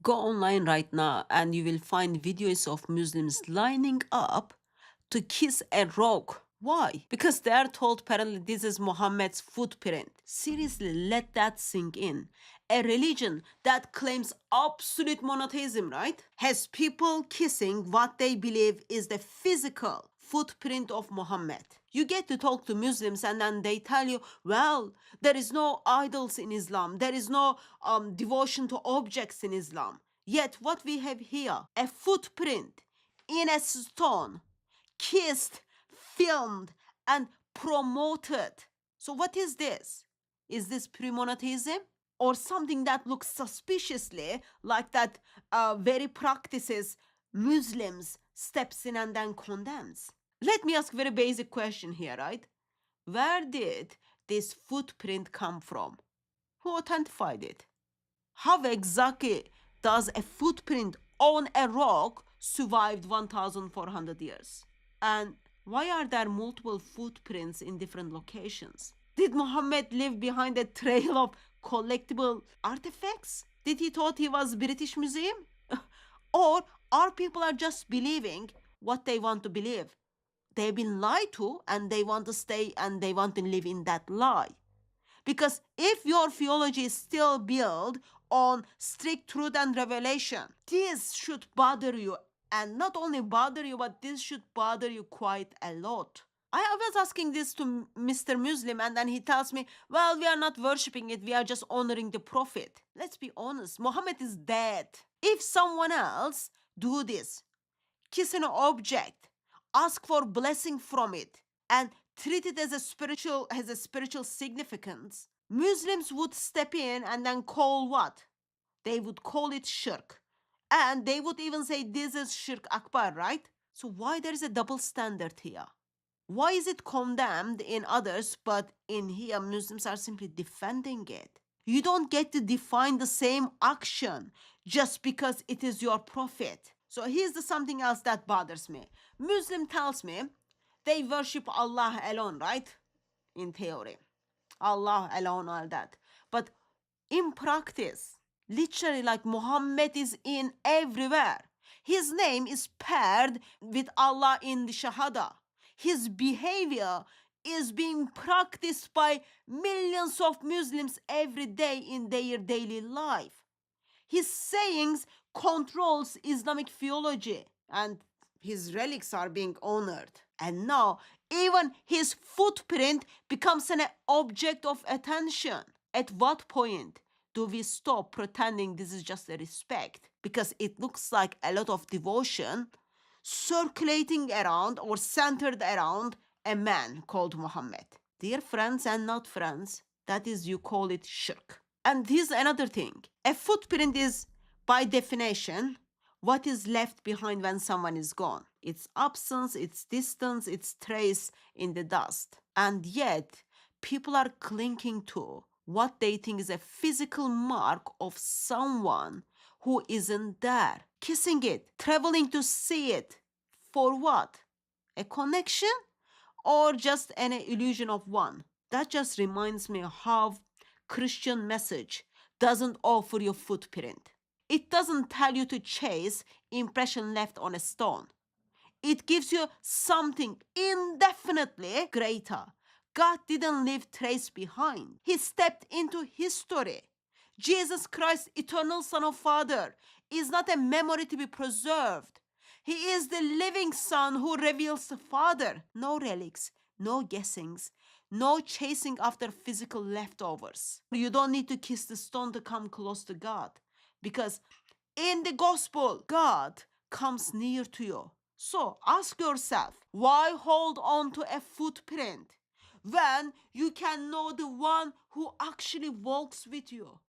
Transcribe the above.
Go online right now and you will find videos of Muslims lining up to kiss a rock. Why? Because they are told apparently this is Muhammad's footprint. Seriously, let that sink in. A religion that claims absolute monotheism, right, has people kissing what they believe is the physical footprint of Muhammad. You get to talk to Muslims and then they tell you, well, there is no idols in Islam. There is no devotion to objects in Islam. Yet what we have here, a footprint in a stone, kissed, filmed, and promoted. So what is this? Is this pre-monotheism? Or something that looks suspiciously like that very practices Muslims steps in and then condemns? Let me ask a very basic question here, right? Where did this footprint come from? Who authenticated it? How exactly does a footprint on a rock survived 1400 years? And why are there multiple footprints in different locations? Did Muhammad leave behind a trail of collectible artifacts? Did he thought he was British Museum? Or our people are just believing what they want to believe? They've been lied to and they want to stay and they want to live in that lie. Because if your theology is still built on strict truth and revelation, this should bother you. And not only bother you, but this should bother you quite a lot. I was asking this to Mr. Muslim and then he tells me, well, we are not worshipping it, we are just honoring the Prophet. Let's be honest, Muhammad is dead. If someone else do this, kiss an object, ask for blessing from it, and treat it as a spiritual significance, Muslims would step in and then call what? They would call it shirk. And they would even say this is shirk akbar, right? So why there is a double standard here? Why is it condemned in others, but in here Muslims are simply defending it? You don't get to define the same action just because it is your prophet. So here's something else that bothers me. Muslim tells me they worship Allah alone, right? In theory. Allah alone, all that. But in practice, literally like Muhammad is in everywhere. His name is paired with Allah in the Shahada. His behavior is being practiced by millions of Muslims every day in their daily life. His sayings controls Islamic theology and his relics are being honored. And now even his footprint becomes an object of attention. At what point do we stop pretending this is just a respect? Because it looks like a lot of devotion circulating around or centered around a man called Muhammad. Dear friends and not friends, that is, you call it shirk. And here's another thing. A footprint is, by definition, what is left behind when someone is gone. Its absence, its distance, its trace in the dust. And yet, people are clinging to what they think is a physical mark of someone who isn't there. Kissing it, traveling to see it. For what? A connection? Or just an illusion of one? That just reminds me how Christian message doesn't offer you footprint. It doesn't tell you to chase impression left on a stone. It gives you something indefinitely greater. God didn't leave trace behind. He stepped into history. Jesus Christ, eternal Son of Father, is not a memory to be preserved. He is the living Son who reveals the Father. No relics, no guessings, no chasing after physical leftovers. You don't need to kiss the stone to come close to God, because in the gospel, God comes near to you. So ask yourself, why hold on to a footprint when you can know the one who actually walks with you?